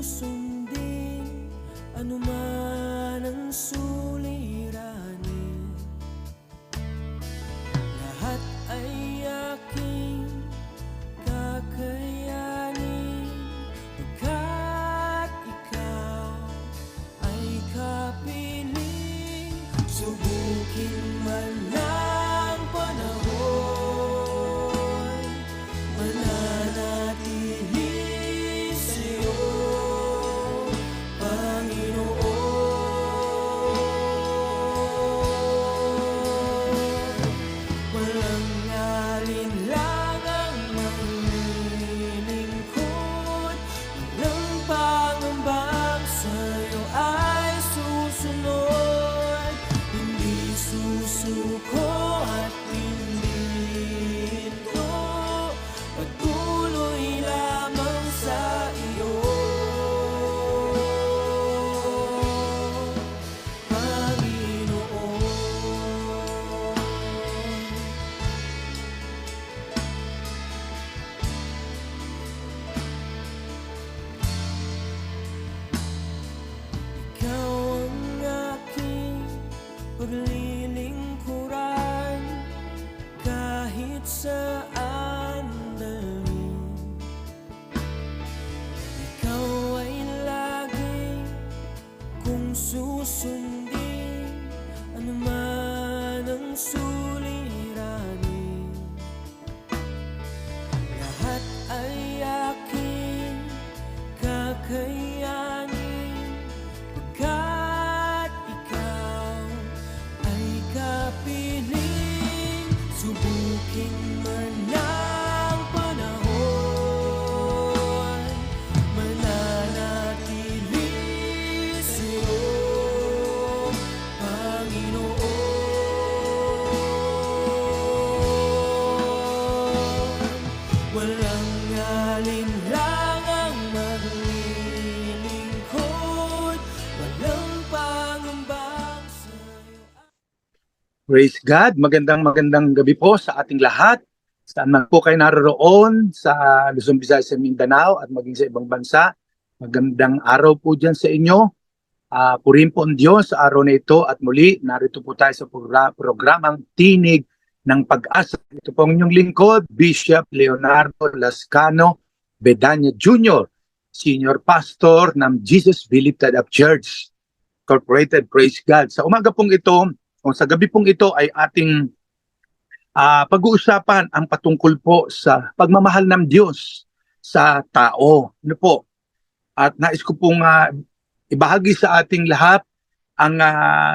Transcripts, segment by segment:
susundin anuman ang suliranin. Lahat ay aking kakayanin, pagkat ikaw ay kapiling. Subukin man ng panahon, mananatili sa'yo, Panginoon. Walang alinlangang maglilingkod, walang pangambang sa'yo ay susunod. Hindi susuko at hindi ito patuloy lamang sa iyo, Panginoon. Ikaw ang aking paglilingkuran, kahit saan dalhin. Ikaw ay lagi kung susundin anuman ang suliranin. Lahat ay aking kakayanin, pagkat ikaw ay kapiling. Subukin man ng panahon, mananatili sa'yo, Panginoon. Walang alinlangang maglilingkod, walang pangambang sa'yo. Praise God. Magandang gabi po sa ating lahat. Saan man po kayo naroroon sa Luzon, Visayas, sa Mindanao at maging sa ibang bansa. Magandang araw po dyan sa inyo. Purihin po ang Diyos sa araw na ito at muli narito po tayo sa programang Tinig ng Pag-asa. Ito po ang inyong lingkod, Bishop Leonardo Lascano Bedanya Jr., Senior Pastor ng Jesus Village Tadak Church Incorporated. Praise God. Sa umaga pong ito, o sa gabi pong ito ay ating pag-uusapan ang patungkol po sa pagmamahal ng Diyos sa tao. Ano po? At nais ko pong ibahagi sa ating lahat ang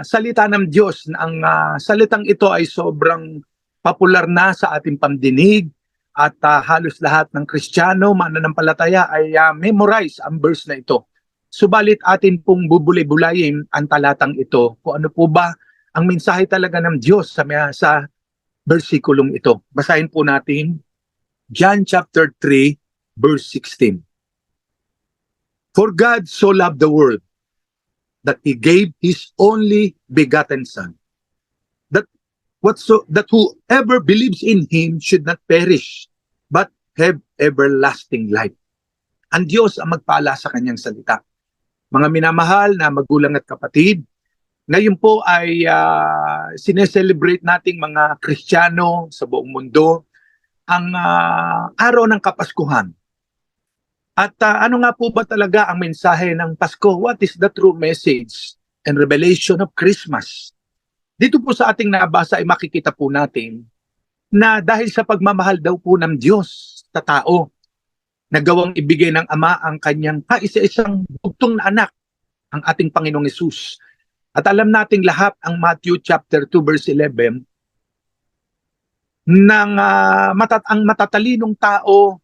salita ng Diyos. Ang salitang ito ay sobrang popular na sa ating pandinig at halos lahat ng Kristiyano, mananampalataya ay memorize ang verse na ito. Subalit atin pong bubulay-bulayin ang talatang ito. Kung ano po ba ang mensahe talaga ng Diyos sa versikulong ito. Basahin po natin John chapter 3 verse 16. For God so loved the world that He gave His only begotten Son, that whoever believes in Him should not perish, but have everlasting life. Ang Diyos ang magpala sa kanyang salita. Mga minamahal na magulang at kapatid, ngayon po ay sineselebrate nating mga Kristiyano sa buong mundo ang araw ng Kapaskuhan. At ano nga po ba talaga ang mensahe ng Pasko? What is the true message and revelation of Christmas? Dito po sa ating nabasa ay makikita po natin na dahil sa pagmamahal daw po ng Diyos sa tao, nagawang ibigay ng Ama ang kanyang kaisa-isang bugtong na anak, ang ating Panginoong Hesus. At alam nating lahat ang Matthew chapter 2 verse 11 ng ang matatalinong tao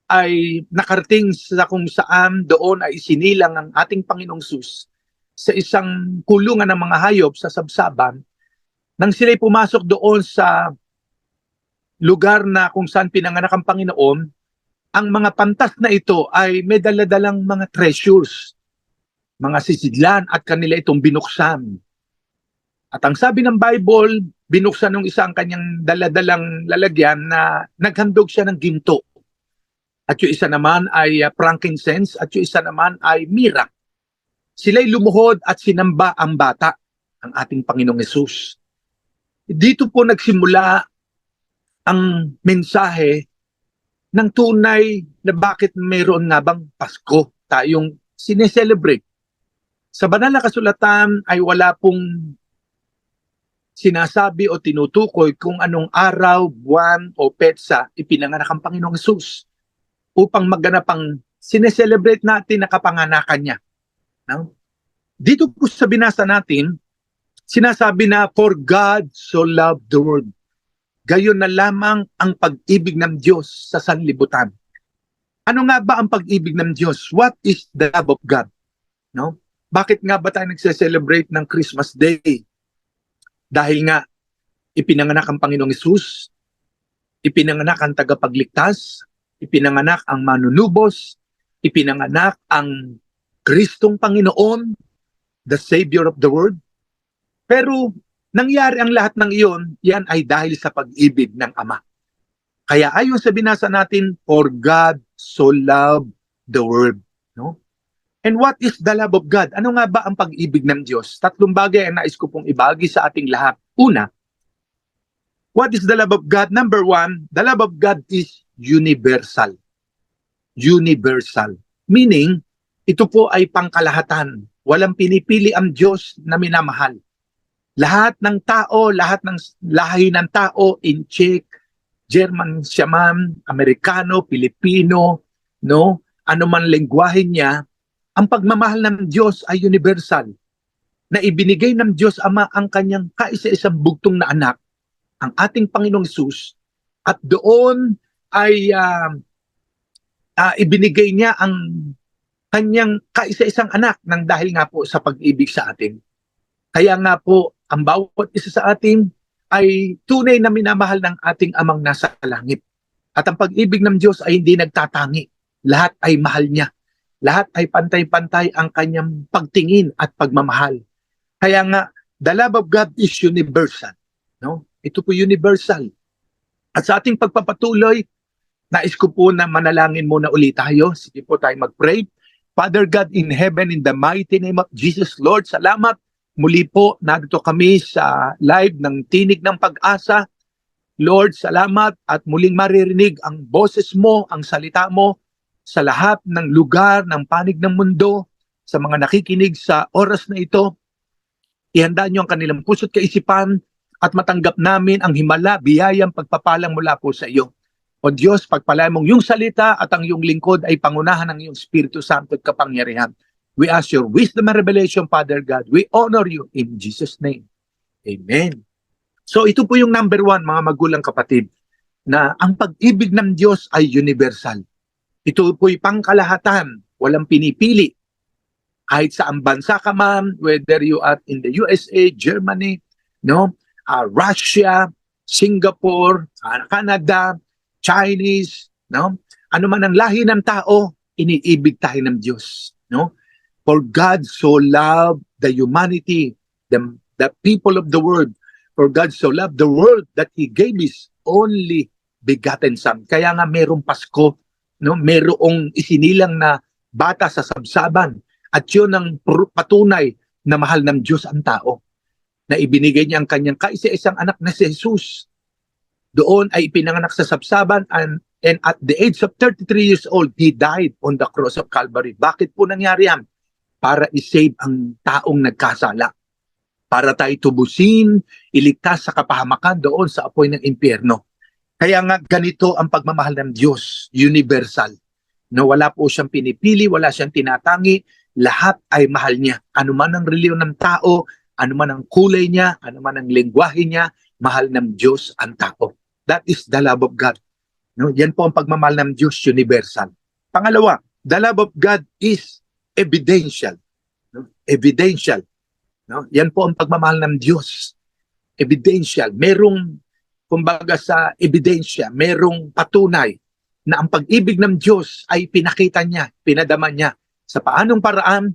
ay nakarating sa kung saan doon ay isinilang ang ating Panginoong Hesus sa isang kulungan ng mga hayop sa sabsaban. Nang sila'y pumasok doon sa lugar na kung saan pinanganak ang Panginoon, ang mga pantas na ito ay may daladalang mga treasures, mga sisidlan, at kanila itong binuksan. At ang sabi ng Bible, binuksan ng isa ang kanyang daladalang lalagyan na naghandog siya ng ginto. at yung isa naman ay frankincense, at yung isa naman ay myrrh. Sila'y lumuhod at sinamba ang bata, ang ating Panginoong Hesus. Dito po nagsimula ang mensahe ng tunay na bakit mayroon nga bang Pasko tayong sineselebrate. Sa banal na kasulatan ay wala pong sinasabi o tinutukoy kung anong araw, buwan o petsa ipinanganak ang Panginoong Hesus upang maganap ang sineselebrate natin na kapanganakan niya. No? Dito po sa binasa natin, sinasabi na, for God so loved the world. Gayon na lamang ang pag-ibig ng Diyos sa sanlibutan. Ano nga ba ang pag-ibig ng Diyos? What is the love of God? No? Bakit nga ba tayo nagse-celebrate ng Christmas Day? Dahil nga, ipinanganak ang Panginoong Hesus, ipinanganak ang tagapagligtas, ipinanganak ang manunubos, ipinanganak ang Kristong Panginoon, the Savior of the world. Pero nangyari ang lahat ng iyon, yan ay dahil sa pag-ibig ng Ama. Kaya ayon sa binasa natin, for God so loved the world. No? And what is the love of God? Ano nga ba ang pag-ibig ng Diyos? Tatlong bagay ang nais ko pong ibahagi sa ating lahat. Una, what is the love of God? Number one, the love of God is universal. Universal. Meaning, ito po ay pangkalahatan. Walang pinipili ang Diyos na minamahal. Lahat ng tao, lahat ng lahi ng tao, Inchik, German siya man, Amerikano, Pilipino, no? Ano man lengguwahe niya, ang pagmamahal ng Diyos ay universal. Na ibinigay ng Diyos Ama ang kanyang kaisa-isang bugtong na anak, ang ating Panginoong Hesus, at doon ay ibinigay niya ang kanyang kaisa-isang anak nang dahil nga po sa pag-ibig sa atin. Kaya nga po, ang bawat isa sa atin ay tunay na minamahal ng ating Amang nasa langit. At ang pag-ibig ng Diyos ay hindi nagtatangi. Lahat ay mahal niya. Lahat ay pantay-pantay ang kanyang pagtingin at pagmamahal. Kaya nga, the love of God is universal. No? Ito po universal. At sa ating pagpapatuloy, nais ko po na manalangin muna ulit tayo. Sige po tayo mag-pray. Father God in heaven, in the mighty name of Jesus, Lord, salamat. Muli po, narito kami sa live ng Tinig ng Pag-asa. Lord, salamat at muling maririnig ang boses mo, ang salita mo sa lahat ng lugar ng panig ng mundo, sa mga nakikinig sa oras na ito. Ihanda niyo ang kanilang puso't kaisipan at matanggap namin ang himala, biyayang pagpapalang mula po sa iyo. O Diyos, pagpalain mong yung salita at ang iyong lingkod ay pangunahan ng iyong Espiritu Santo at kapangyarihan. We ask your wisdom and revelation, Father God. We honor you in Jesus' name. Amen. So ito po yung number one, mga magulang kapatid, na ang pag-ibig ng Diyos ay universal. Ito po'y pangkalahatan, walang pinipili. Kahit saan bansa ka man, whether you are in the USA, Germany, no, Russia, Singapore, Canada, Chinese, no, ano man ang lahi ng tao, iniibig tayo ng Diyos, no? For God so loved the humanity, the people of the world. For God so loved the world that He gave His only begotten Son. Kaya nga merong Pasko, no? Merong isinilang na bata sa sabsaban. At yun ang patunay na mahal ng Diyos ang tao. Na ibinigay niya ang kanyang kaisa-isang anak na si Jesus. Doon ay ipinanganak sa sabsaban and at the age of 33 years old, He died on the cross of Calvary. Bakit po nangyari yan? Para i-save ang taong nagkasala. Para tayo tubusin, iligtas sa kapahamakan doon sa apoy ng impyerno. Kaya nga ganito ang pagmamahal ng Diyos, universal. No, wala po siyang pinipili, wala siyang tinatangi, lahat ay mahal niya. Ano man ang reliyon ng tao, ano man ang kulay niya, ano man ang lengguwahe niya, mahal ng Diyos ang tao. That is the love of God. No, yan po ang pagmamahal ng Diyos, universal. Pangalawa, the love of God is evidential. No? Evidential. No? Yan po ang pagmamahal ng Diyos. Evidential. Merong, kumbaga sa ebidensya, merong patunay na ang pag-ibig ng Diyos ay pinakita niya, pinadama niya. Sa paanong paraan?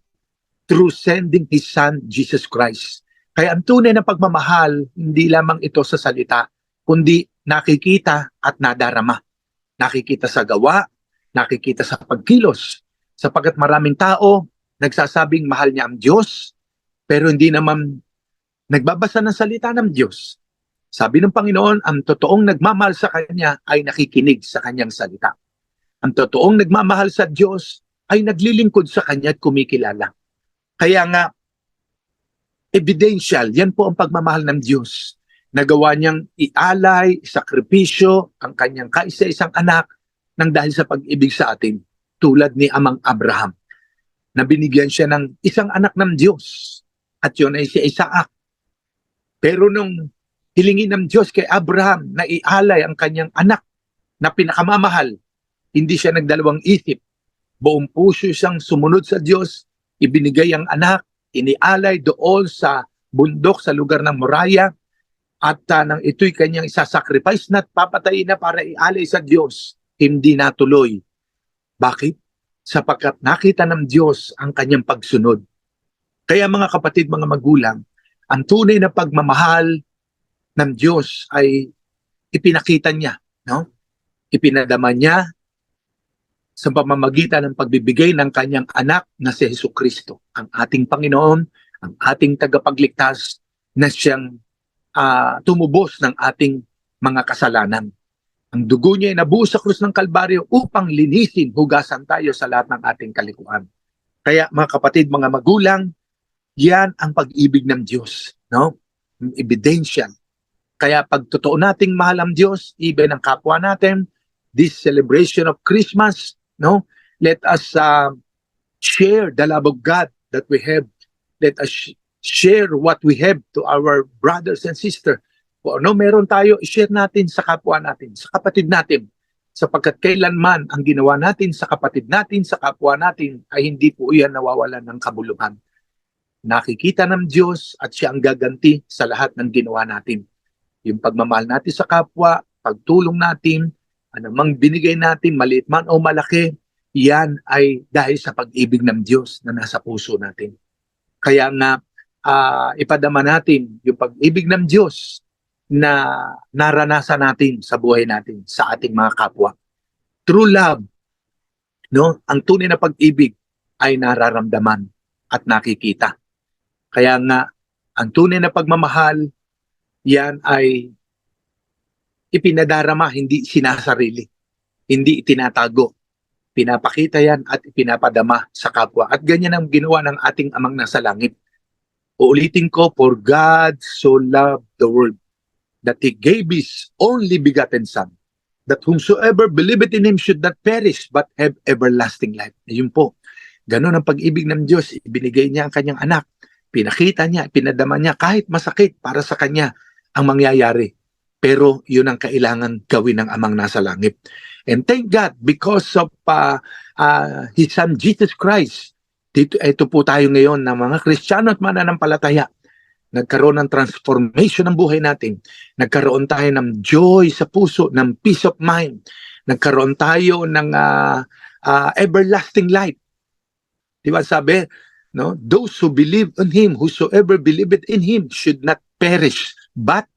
Through sending His Son, Jesus Christ. Kaya ang tunay na pagmamahal, hindi lamang ito sa salita, kundi nakikita at nadarama. Nakikita sa gawa, nakikita sa pagkilos. Sapagkat maraming tao nagsasabing mahal niya ang Diyos, pero hindi naman nagbabasa ng salita ng Diyos. Sabi ng Panginoon, ang totoong nagmamahal sa Kanya ay nakikinig sa Kanyang salita. Ang totoong nagmamahal sa Diyos ay naglilingkod sa Kanya at kumikilala. Kaya nga, evidential, yan po ang pagmamahal ng Diyos. Nagawa niyang ialay, sakripisyo, ang Kanyang kaisa-isang anak nang dahil sa pag-ibig sa atin, tulad ni Amang Abraham, na binigyan siya ng isang anak ng Diyos, at yun ay si Isaac. Pero nung hilingin ng Diyos kay Abraham na ialay ang kanyang anak na pinakamamahal, hindi siya nagdalawang isip. Buong puso siyang sumunod sa Diyos, ibinigay ang anak, inialay doon sa bundok sa lugar ng Moriah, at nang ito'y kanyang isasacrifice na at papatayin na para ialay sa Diyos, hindi natuloy. Bakit? Sapagkat nakita ng Diyos ang kanyang pagsunod. Kaya mga kapatid, mga magulang, ang tunay na pagmamahal ng Diyos ay ipinakita niya, no? Ipinadama niya sa pamamagitan ng pagbibigay ng kanyang anak na si Jesucristo, ang ating Panginoon, ang ating tagapagligtas, na siyang tumubos ng ating mga kasalanan. Ang dugo niya ay nabuhos sa krus ng Kalbaryo upang linisin, hugasan tayo sa lahat ng ating kalikuan. Kaya mga kapatid, mga magulang, yan ang pag-ibig ng Diyos, no? Ebidensya. Kaya pag totoo nating mahal ang Diyos, even ang kapwa natin, this celebration of Christmas, no? Let us share the love of God that we have. Let us share what we have to our brothers and sisters. Kung ano meron tayo, i-share natin sa kapwa natin, sa kapatid natin. Sapagkat kailanman ang ginawa natin sa kapatid natin, sa kapwa natin, ay hindi po iyan nawawalan ng kabuluhan. Nakikita ng Diyos at siya ang gaganti sa lahat ng ginawa natin. Yung pagmamahal natin sa kapwa, pagtulong natin, anumang binigay natin, maliit man o malaki, yan ay dahil sa pag-ibig ng Diyos na nasa puso natin. Kaya nga, ipadama natin yung pag-ibig ng Diyos na naranasan natin sa buhay natin, sa ating mga kapwa. True love, no? Ang tunay na pag-ibig ay nararamdaman at nakikita. Kaya nga, ang tunay na pagmamahal, yan ay ipinadarama, hindi sinasarili, hindi itinatago. Pinapakita yan at ipinapadama sa kapwa. At ganyan ang ginawa ng ating Amang nasa langit. Uulitin ko, for God so loved the world, that He gave His only begotten Son, that whomsoever believeth in Him should not perish, but have everlasting life. Ayun po, ganun ang pag-ibig ng Diyos. Ibinigay niya ang kanyang anak. Pinakita niya, pinadama niya, kahit masakit para sa kanya ang mangyayari. Pero yun ang kailangan gawin ng Amang nasa langit. And thank God, because of His Son Jesus Christ, ito po tayo ngayon na mga Kristiyano at mananampalataya. Nagkaroon ng transformation ng buhay natin. Nagkaroon tayo ng joy sa puso, ng peace of mind. Nagkaroon tayo ng everlasting life. Diba sabi, no? Those who believe on Him, whosoever believeth in Him should not perish, but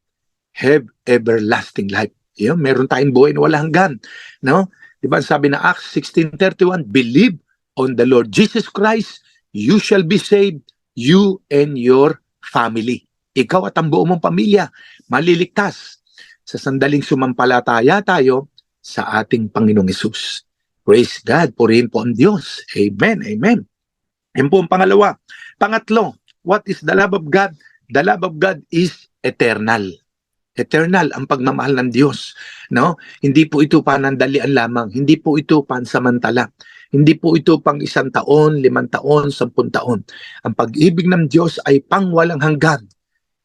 have everlasting life. Yun, meron tayong buhay na wala hanggan. No? Diba sabi na Acts 16:31, believe on the Lord Jesus Christ, you shall be saved, you and your family. Ikaw at ang buong mong pamilya, maliligtas sa sandaling sumampalataya tayo sa ating Panginoong Hesus. Praise God, purihin po ang Diyos. Amen, amen. Yan po ang pangalawa. Pangatlo, what is the love of God? The love of God is eternal. Eternal ang pagmamahal ng Diyos. No? Hindi po ito panandalian lamang. Hindi po ito pansamantala. Hindi po ito pang 1 taon, 5 taon, 10 taon. Ang pag-ibig ng Diyos ay pangwalang hanggan.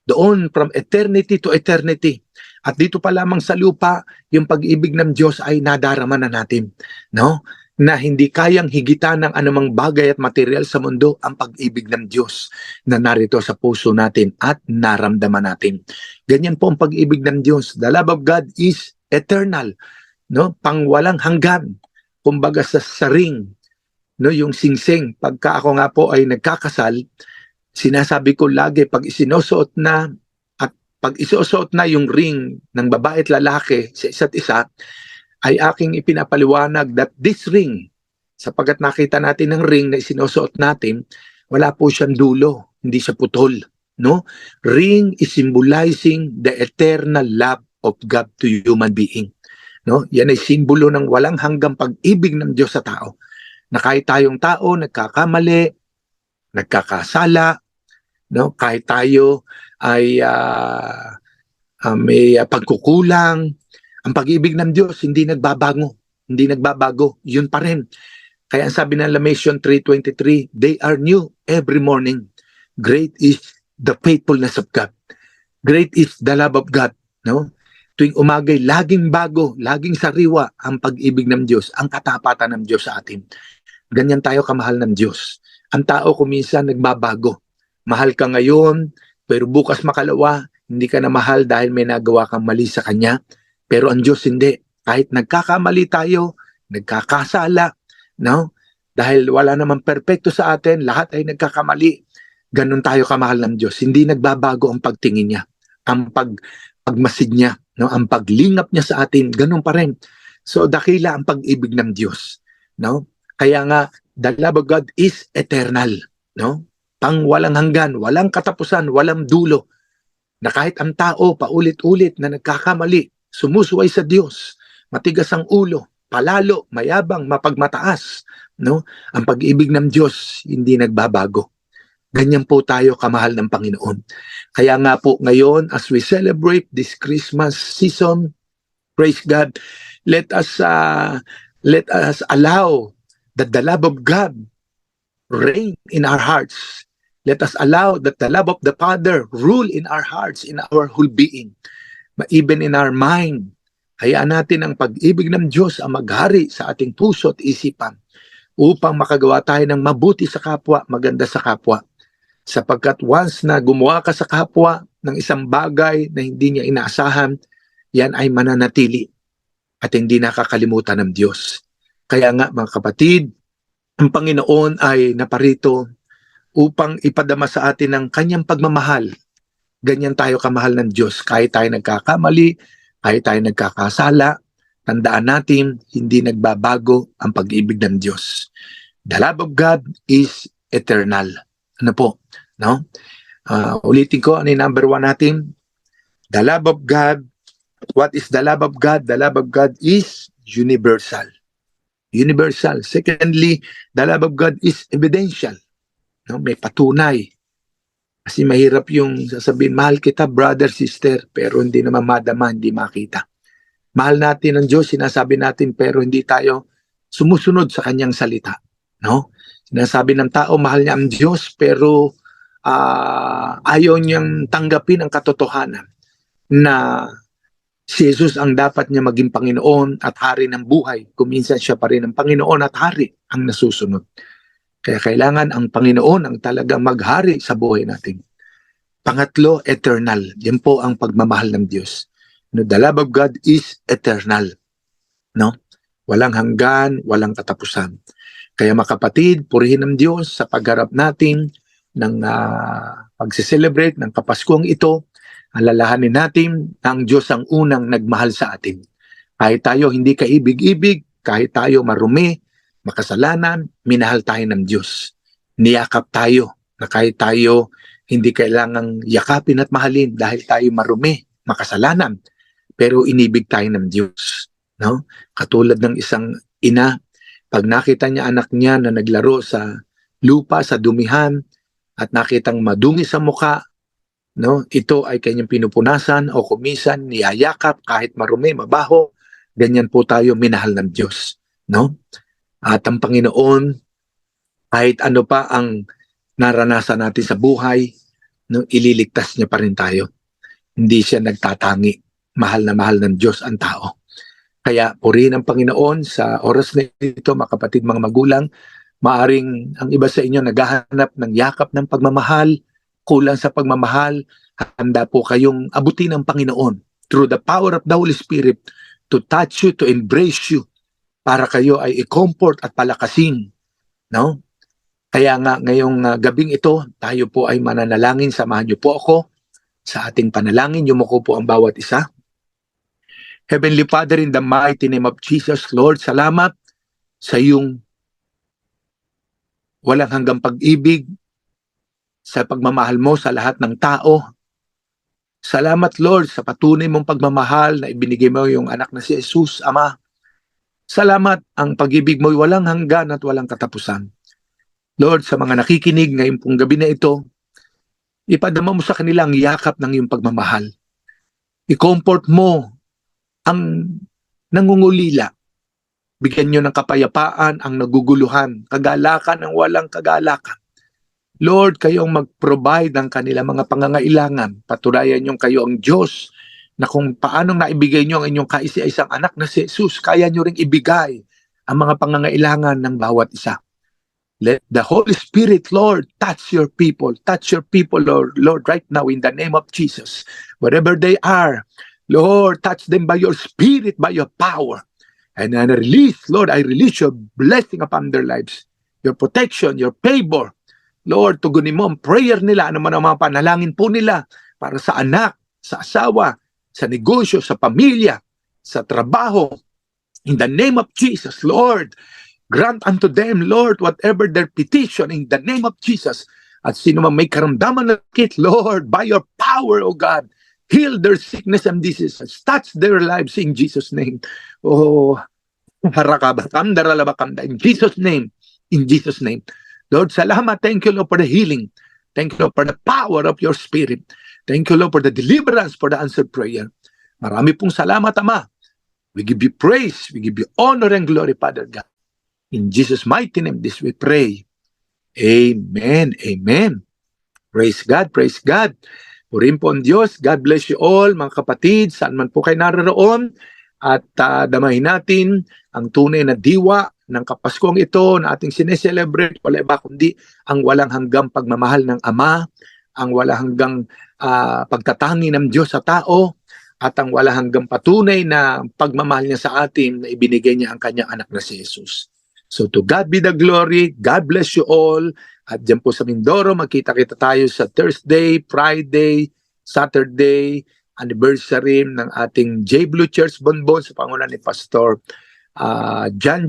Doon from eternity to eternity. At dito pa lamang sa lupa, yung pag-ibig ng Diyos ay nadarama na natin. No? Na hindi kayang higitan ng anumang bagay at material sa mundo ang pag-ibig ng Diyos na narito sa puso natin at naramdaman natin. Ganyan po ang pag-ibig ng Diyos. The love of God is eternal. No? Pangwalang hanggan. Kumbaga sa saring, no, yung singsing, pagka ako nga po ay nagkakasal, sinasabi ko lagi, pag isinusuot na at pag isusuot na yung ring ng babae at lalaki sa isa't isa, ay aking ipinapaliwanag that this ring, sapagkat nakita natin ng ring na isinusuot natin, wala po siyang dulo, hindi siya putol. No? Ring is symbolizing the eternal love of God to human being. No? Yan ay simbolo ng walang hanggang pag-ibig ng Diyos sa tao. Na kahit tayong tao nagkakamali, nagkakasala, no? Kahit tayo ay may pagkukulang, ang pag-ibig ng Diyos hindi nagbabago. Hindi nagbabago. Yun pa rin. Kaya ang sabi ng Lamentations 3:23, they are new every morning. Great is the faithfulness of God. Great is the love of God. No? Tuwing umagay, laging bago, laging sariwa ang pag-ibig ng Diyos, ang katapatan ng Diyos sa atin. Ganyan tayo kamahal ng Diyos. Ang tao kuminsan nagbabago. Mahal ka ngayon, pero bukas makalawa, hindi ka na mahal dahil may nagawa kang mali sa Kanya. Pero ang Diyos hindi. Kahit nagkakamali tayo, nagkakasala, no? Dahil wala namang perpekto sa atin, lahat ay nagkakamali. Ganun tayo kamahal ng Diyos. Hindi nagbabago ang pagtingin niya, ang pagmasid niya, no? Ang paglingap niya sa atin, ganun pa rin. So dakila ang pag-ibig ng Diyos, no? Kaya nga, the love of God is eternal, no? Pang walang hanggan, walang katapusan, walang dulo. Na kahit ang tao paulit-ulit na nagkakamali, sumusuway sa Diyos, matigas ang ulo, palalo, mayabang, mapagmataas, no? Ang pag-ibig ng Diyos hindi nagbabago. Ganyan po tayo kamahal ng Panginoon. Kaya nga po ngayon, as we celebrate this Christmas season, praise God, let us allow that the love of God reign in our hearts. Let us allow that the love of the Father rule in our hearts, in our whole being, even in our mind. Hayaan natin ang pag-ibig ng Diyos ang maghari sa ating puso at isipan upang makagawa tayo ng mabuti sa kapwa, maganda sa kapwa. Sapagkat once na gumawa ka sa kapwa ng isang bagay na hindi niya inaasahan, yan ay mananatili at hindi nakakalimutan ng Diyos. Kaya nga mga kapatid, ang Panginoon ay naparito upang ipadama sa atin ang kanyang pagmamahal. Ganyan tayo kamahal ng Diyos. Kahit tayo nagkakamali, kahit tayo nagkakasala, tandaan natin, hindi nagbabago ang pag-ibig ng Diyos. The love of God is eternal. Ano po? No? Ulitin ko, ano yung number 1 natin? The love of God. What is the love of God? The love of God is universal. Universal. Secondly, the love of God is evidential. No? May patunay. Kasi mahirap yung sasabihin, mahal kita, brother, sister, pero hindi naman madama, hindi makita. Mahal natin ang Diyos, sinasabi natin, pero hindi tayo sumusunod sa kanyang salita. No? Sinasabi ng tao, mahal niya ang Diyos, pero ayaw niyang tanggapin ang katotohanan na si Jesus ang dapat niya maging Panginoon at Hari ng buhay. Kuminsan siya pa rin ang Panginoon at Hari ang nasusunod. Kaya kailangan ang Panginoon ang talagang maghari sa buhay natin. Pangatlo, eternal. Yan po ang pagmamahal ng Diyos. No, the love of God is eternal. No? Walang hanggan, walang katapusan. Kaya mga kapatid, purihin ng Diyos sa pagharap natin ng pagse-celebrate ng Kapaskuhang ito. Alalahanin natin na ang Diyos ang unang nagmahal sa atin. Kahit tayo hindi kaibig-ibig, kahit tayo marumi, makasalanan, minahal tayo ng Diyos. Niyakap tayo na kahit tayo hindi kailangang yakapin at mahalin dahil tayo marumi, makasalanan, pero inibig tayo ng Diyos. No? Katulad ng isang ina, pag nakita niya anak niya na naglaro sa lupa, sa dumihan, at nakitang madungi sa muka, no? Ito ay kanyang pinupunasan o kumisan, niyayakap kahit marumi, mabaho, ganyan po tayo minahal ng Diyos. No? At ang Panginoon, kahit ano pa ang naranasan natin sa buhay, no, ililigtas niya pa rin tayo. Hindi siya nagtatangi. Mahal na mahal ng Diyos ang tao. Kaya purihin ang Panginoon sa oras na ito, mga kapatid, mga magulang. Maaring ang iba sa inyo naghahanap ng yakap ng pagmamahal, kulang sa pagmamahal, handa po kayong abutin ng Panginoon through the power of the Holy Spirit to touch you, to embrace you, para kayo ay i-comfort at palakasin. No? Kaya nga ngayong gabing ito, tayo po ay mananalangin. Samahan niyo po ako sa ating panalangin. Yumuko po ang bawat isa. Heavenly Father, in the mighty name of Jesus, Lord, salamat sa iyong walang hanggang pag-ibig, sa pagmamahal mo sa lahat ng tao. Salamat, Lord, sa patunay mong pagmamahal na ibinigay mo yung anak na si Jesus, Ama. Salamat, ang pag-ibig mo ay walang hanggan at walang katapusan. Lord, sa mga nakikinig ngayong pong gabi na ito, ipadama mo sa kanila ang yakap ng iyong pagmamahal. I-comfort mo ang nangungulila. Bigyan nyo ng kapayapaan ang naguguluhan, kagalakan ang walang kagalakan. Lord, kayo ang mag-provide ng kanilang mga pangangailangan. Patunayan nyo kayo ang Diyos na kung paano naibigay nyo ang inyong kaisa-isang anak na si Jesus, kaya nyo ring ibigay ang mga pangangailangan ng bawat isa. Let the Holy Spirit, Lord, touch your people, Lord, right now in the name of Jesus. Wherever they are, Lord, touch them by your Spirit, by your power. And I release your blessing upon their lives, your protection, your favor. Lord, tugunin mo ang prayer nila, ano man ang mga panalangin po nila para sa anak, sa asawa, sa negosyo, sa pamilya, sa trabaho. In the name of Jesus, Lord, grant unto them, Lord, whatever their petition in the name of Jesus. At sino man may karamdaman na sakit, Lord, by your power, O God, heal their sickness and diseases. Touch their lives in Jesus' name. Oh, in Jesus' name. In Jesus' name. Lord, salamat. Thank you, Lord, for the healing. Thank you, Lord, for the power of your Spirit. Thank you, Lord, for the deliverance, for the answered prayer. Marami pong salamat, Ama. We give you praise. We give you honor and glory, Father God. In Jesus' mighty name, this we pray. Amen. Amen. Praise God. Praise God. Purihin po ang Diyos. God bless you all, mga kapatid, saan man po kayo naroon. At damahin natin ang tunay na diwa ng Kapaskong ito na ating sineselebrate. Wala iba kundi ang walang hanggang pagmamahal ng Ama, ang walang hanggang pagtatangi ng Diyos sa tao, at ang walang hanggang patunay na pagmamahal niya sa atin na ibinigay niya ang kanyang anak na si Jesus. So to God be the glory. God bless you all. At dyan po sa Mindoro, magkita-kita tayo sa Thursday, Friday, Saturday, anniversary ng ating J. Blue Church Bonbon sa pangunan ni Pastor Jan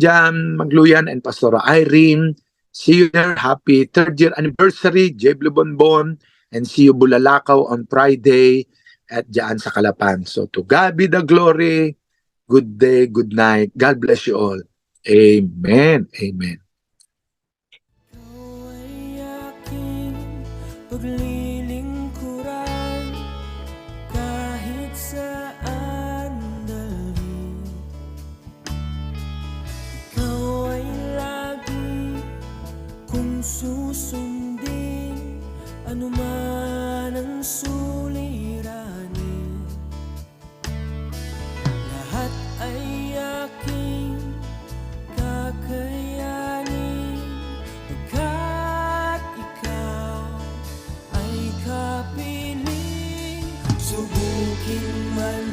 Magluyan and Pastor Irene. See you there. Happy 3rd year anniversary, J. Blue Bonbon. And see you Bulalakaw on Friday at dyan sa Calapan. So to God be the glory. Good day, good night. God bless you all. Amen. Amen. Ikaw ay aking paglilingkuran kahit saan dalhin. Ikaw ay lagi kong susundin, anuman ang suliranin. Lahat ay aking kakayanin, pagkat ikaw ay kapiling. Subukin man